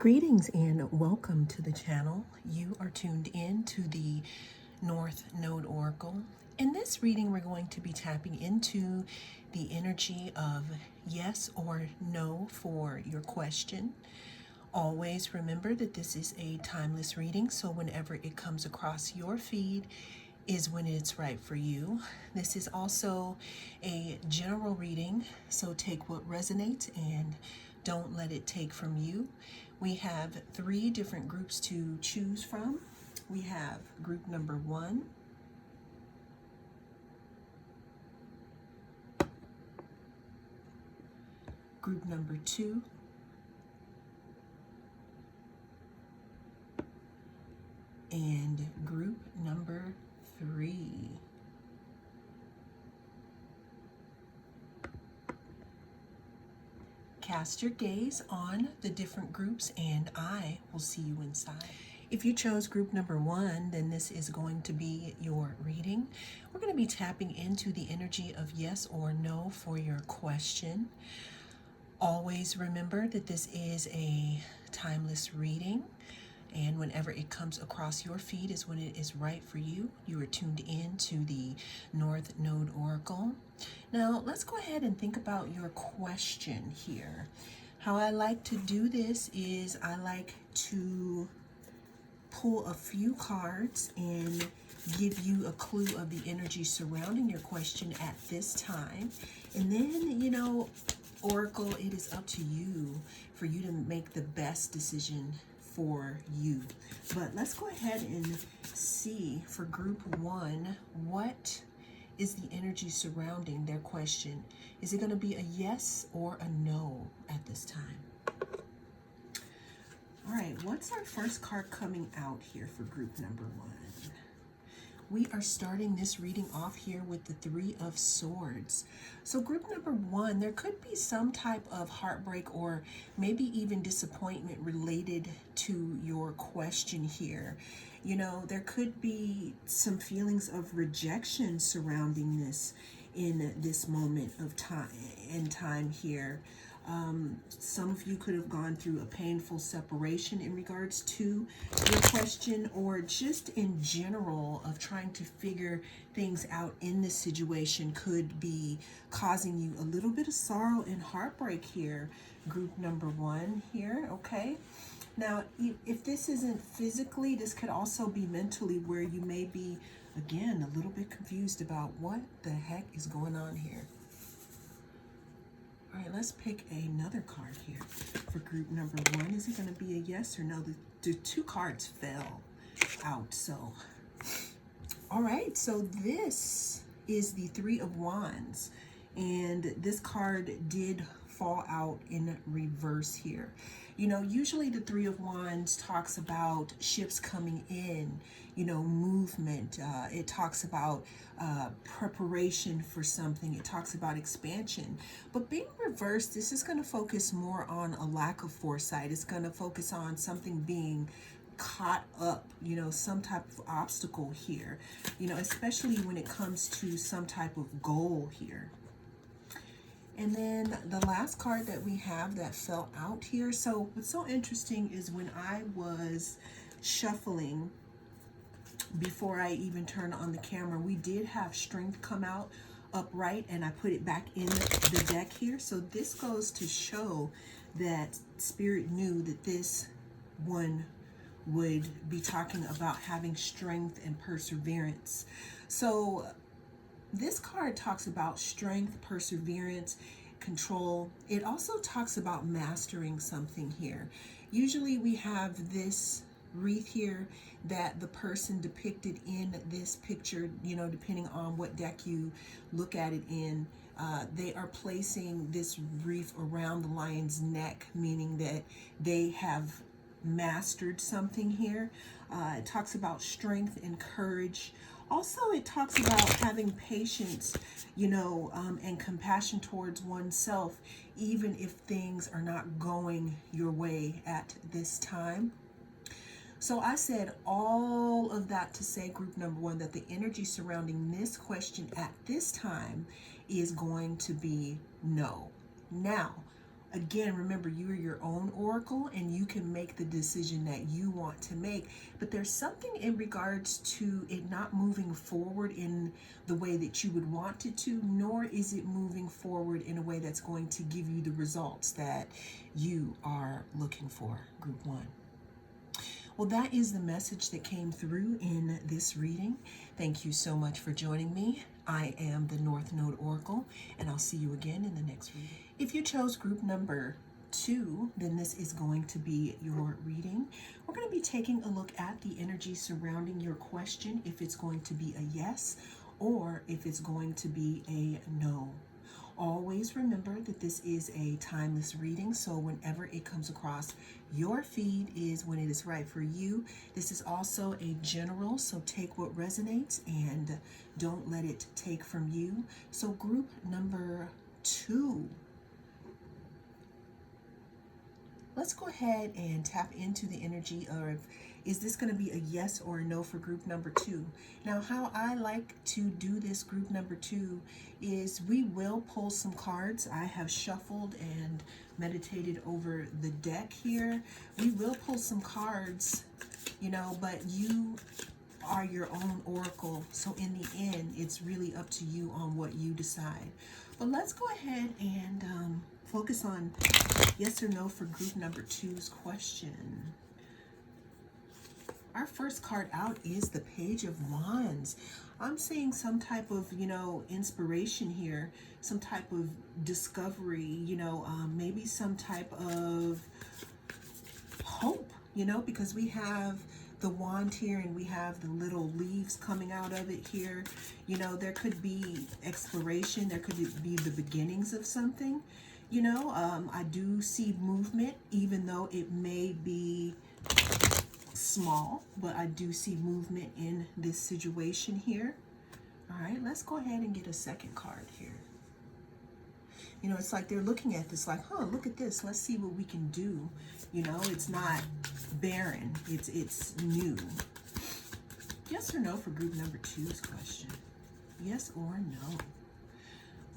Greetings and welcome to the channel. You are tuned in to the North Node Oracle. In this reading, we're going to be tapping into the energy of yes or no for your question. Always remember that this is a timeless reading, so whenever it comes across your feed is when it's right for you. This is also a general reading, so take what resonates and don't let it take from you. We have 3 different groups to choose from. We have group number 1, group number 2, and group number 3. Cast your gaze on the different groups and I will see you inside. If you chose group number 1, then this is going to be your reading. We're going to be tapping into the energy of yes or no for your question. Always remember that this is a timeless reading, and whenever it comes across your feed is when it is right for you. You are tuned in to the North Node Oracle. Now, let's go ahead and think about your question here. How I like to do this is I like to pull a few cards and give you a clue of the energy surrounding your question at this time. And then, Oracle, it is up to you for you to make the best decision for you. But let's go ahead and see for group 1, what is the energy surrounding their question? Is it going to be a yes or a no at this time? All right, what's our first card coming out here for group number 1? We are starting this reading off here with the 3 of Swords. So group number 1, there could be some type of heartbreak or maybe even disappointment related to your question here. There could be some feelings of rejection surrounding this in this moment of time here. Some of you could have gone through a painful separation in regards to your question, or just in general of trying to figure things out in this situation could be causing you a little bit of sorrow and heartbreak here, group number 1 here, okay? Now, if this isn't physically, this could also be mentally, where you may be, again, a little bit confused about what the heck is going on here. All right, let's pick another card here for group number 1. Is it going to be a yes or no? The 2 cards fell out, so. All right, so this is the 3 of Wands, and this card did fall out in reverse here. Usually the 3 of Wands talks about ships coming in, movement. It talks about preparation for something. It talks about expansion. But being reversed, this is going to focus more on a lack of foresight. It's going to focus on something being caught up, some type of obstacle here, especially when it comes to some type of goal here. And then the last card that we have that fell out here. So what's so interesting is when I was shuffling before I even turned on the camera, we did have strength come out upright, and I put it back in the deck here. So this goes to show that Spirit knew that this one would be talking about having strength and perseverance. So this card talks about strength, perseverance, control. It also talks about mastering something here. Usually we have this wreath here that the person depicted in this picture, depending on what deck you look at it in, they are placing this wreath around the lion's neck, meaning that they have mastered something here. It talks about strength and courage. Also, it talks about having patience, and compassion towards oneself, even if things are not going your way at this time. So I said all of that to say, group number 1, that the energy surrounding this question at this time is going to be no. Now, Again, remember, you are your own oracle and you can make the decision that you want to make. But there's something in regards to it not moving forward in the way that you would want it to, nor is it moving forward in a way that's going to give you the results that you are looking for, group one. Well, that is the message that came through in this reading. Thank you so much for joining me. I am the North Node Oracle, and I'll see you again in the next reading. If you chose group number 2, then this is going to be your reading. We're going to be taking a look at the energy surrounding your question, if it's going to be a yes or if it's going to be a no. Always remember that this is a timeless reading, so whenever it comes across your feed is when it is right for you. This is also a general, so take what resonates and don't let it take from you. So group number 2. Let's go ahead and tap into the energy of, is this going to be a yes or a no for group number 2? Now, how I like to do this group number 2 is we will pull some cards. I have shuffled and meditated over the deck here. We will pull some cards, but you are your own oracle. So in the end, it's really up to you on what you decide. But let's go ahead and focus on yes or no for group number 2's question. Our first card out is the Page of Wands. I'm seeing some type of, inspiration here, some type of discovery, maybe some type of hope, because we have the wand here and we have the little leaves coming out of it here. There could be exploration, there could be the beginnings of something. I do see movement, even though it may be small, but I do see movement in this situation here. All right, let's go ahead and get a second card here. It's like they're looking at this like, look at this. Let's see what we can do. It's not barren. It's new. Yes or no for group number 2's question. Yes or no.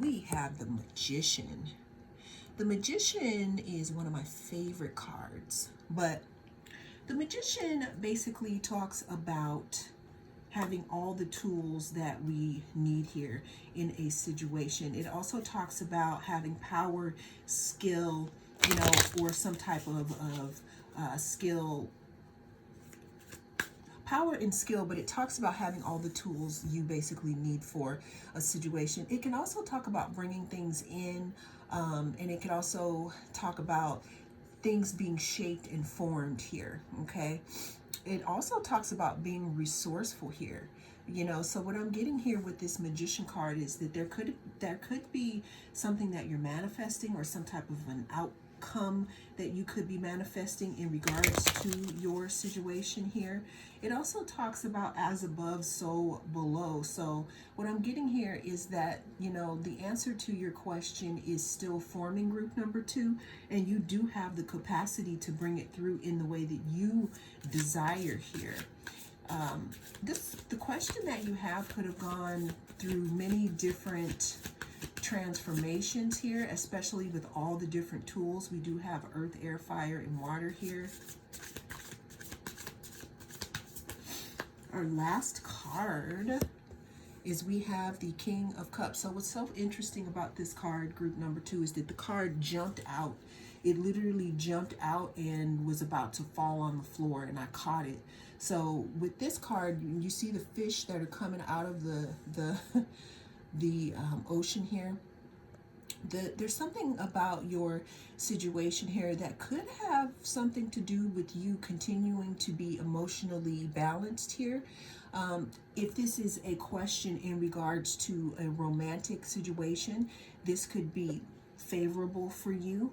We have the Magician. The Magician is one of my favorite cards, but the Magician basically talks about having all the tools that we need here in a situation. It also talks about having power, skill, or some type of skill, power and skill, but it talks about having all the tools you basically need for a situation. It can also talk about bringing things in, and it can also talk about things being shaped and formed here, okay? It also talks about being resourceful here, so what I'm getting here with this Magician card is that there could be something that you're manifesting, or some type of an outcome that you could be manifesting in regards to your situation here. It also talks about as above, so below. So what I'm getting here is that, the answer to your question is still forming, group number 2, and you do have the capacity to bring it through in the way that you desire here. The question that you have could have gone through many different transformations here, especially with all the different tools. We do have earth, air, fire, and water here. Our last card is we have the King of Cups. So what's so interesting about this card, group number 2, is that the card jumped out. It literally jumped out and was about to fall on the floor, and I caught it. So with this card, you see the fish that are coming out of the ocean here. There's something about your situation here that could have something to do with you continuing to be emotionally balanced here. If this is a question in regards to a romantic situation, this could be favorable for you.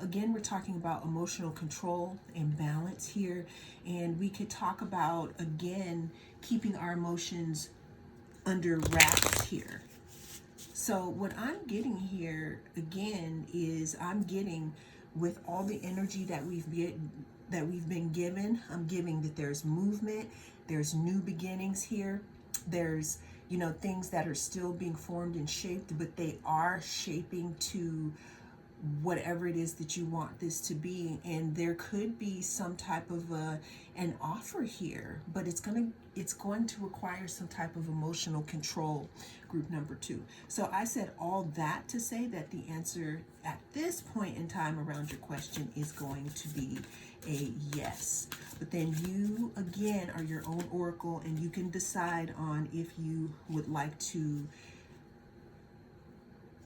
Again, we're talking about emotional control and balance here, and we could talk about, again, keeping our emotions under wraps here. So what I'm getting here again is I'm getting, with all the energy that we've been given, I'm giving that there's movement, there's new beginnings here, there's things that are still being formed and shaped, but they are shaping to whatever it is that you want this to be. And there could be some type of an offer here, but it's going to require some type of emotional control, group number 2. So I said all that to say that the answer at this point in time around your question is going to be a yes. But then you again are your own oracle, and you can decide on if you would like to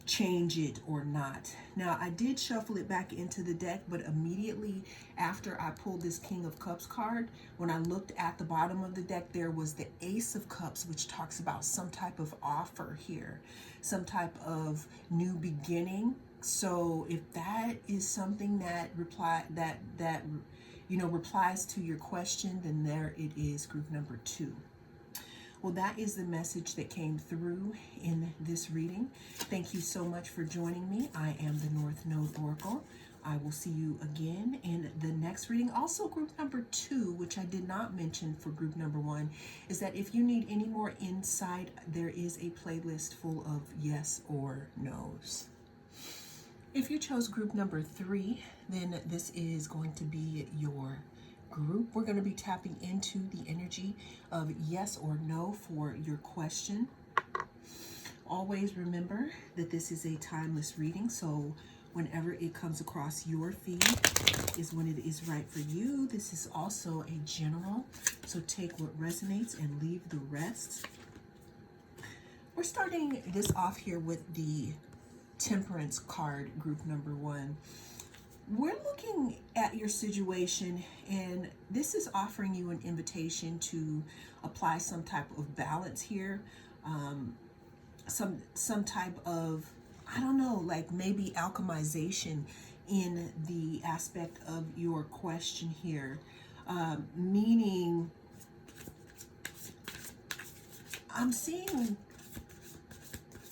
change it or not. Now, I did shuffle it back into the deck, but immediately after I pulled this King of Cups card, when I looked at the bottom of the deck, there was the Ace of Cups, which talks about some type of offer here, some type of new beginning. So if that is something that replies to your question, then there it is, group number 2. Well, that is the message that came through in this reading. Thank you so much for joining me. I am the North Node Oracle. I will see you again in the next reading. Also, group number 2, which I did not mention for group number 1, is that if you need any more insight, there is a playlist full of yes or no's. If you chose group number 3, then this is going to be your group. We're going to be tapping into the energy of yes or no for your question. Always remember that this is a timeless reading, so whenever it comes across your feed is when it is right for you. This is also a general, so take what resonates and leave the rest. We're starting this off here with the Temperance card, group number 1. We're looking at your situation, and this is offering you an invitation to apply some type of balance here, some type of, I don't know, like maybe alchemization in the aspect of your question here, meaning I'm seeing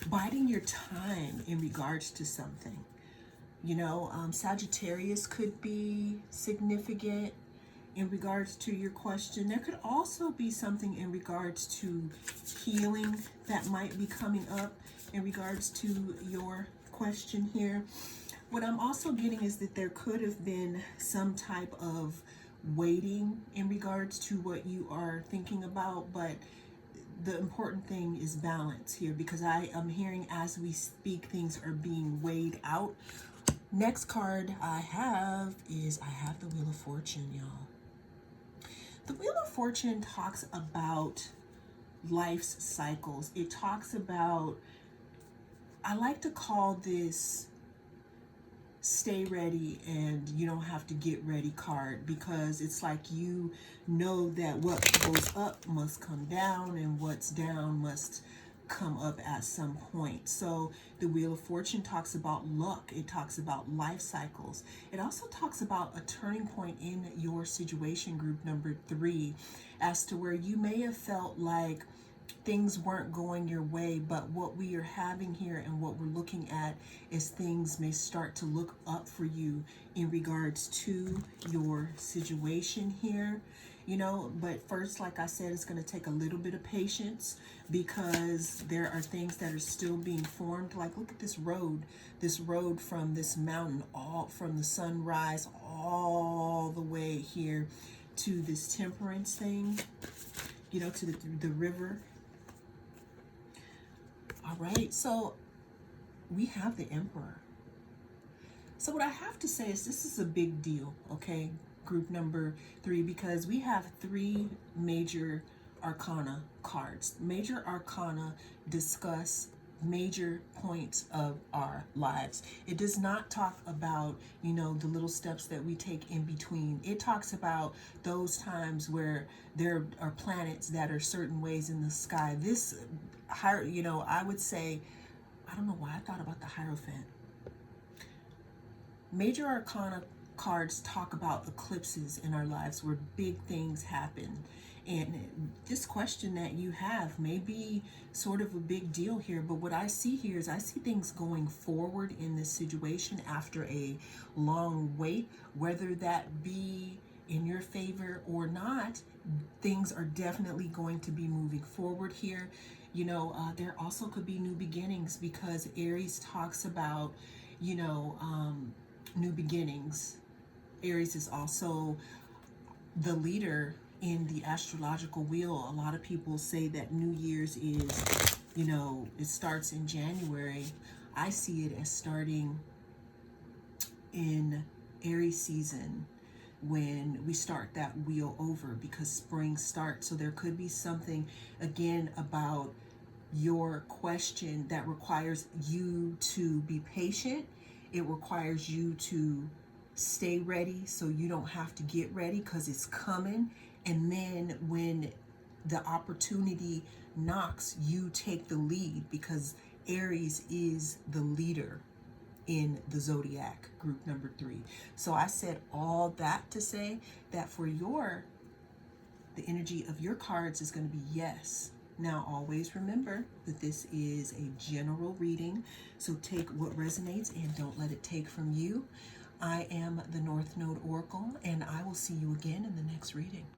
biding your time in regards to something. Sagittarius could be significant in regards to your question. There could also be something in regards to healing that might be coming up in regards to your question here. What I'm also getting is that there could have been some type of waiting in regards to what you are thinking about, but the important thing is balance here, because I am hearing as we speak things are being weighed out. Next card I have the Wheel of Fortune, y'all. The Wheel of Fortune talks about life's cycles. It talks about, I like to call this stay ready and you don't have to get ready card, because it's like you know that what goes up must come down and what's down must come up at some point. So the Wheel of Fortune talks about luck. It talks about life cycles. It also talks about a turning point in your situation, group number 3, as to where you may have felt like things weren't going your way, but what we are having here and what we're looking at is things may start to look up for you in regards to your situation here. But first, like I said, it's going to take a little bit of patience, because there are things that are still being formed. Like, look at this road from this mountain, all from the sunrise all the way here to this Temperance thing, to the river. All right, so we have the Emperor. So what I have to say is this is a big deal, okay, group number 3, because we have 3 major arcana cards. Major arcana discuss major points of our lives. It does not talk about, the little steps that we take in between. It talks about those times where there are planets that are certain ways in the sky. This, I would say, I don't know why I thought about the Hierophant. Major arcana cards talk about eclipses in our lives where big things happen. And this question that you have may be sort of a big deal here, but what I see here is I see things going forward in this situation after a long wait, whether that be in your favor or not. Things are definitely going to be moving forward here. There also could be new beginnings, because Aries talks about new beginnings. Aries is also the leader in the astrological wheel. A lot of people say that New Year's is, it starts in January. I see it as starting in Aries season when we start that wheel over, because spring starts. So there could be something again about your question that requires you to be patient. It requires you to stay ready so you don't have to get ready, because it's coming. And then when the opportunity knocks, you take the lead, because Aries is the leader in the zodiac group number 3. So I said all that to say that for the energy of your cards is going to be yes. Now, always remember that this is a general reading, so take what resonates and don't let it take from you. I am the North Node Oracle, and I will see you again in the next reading.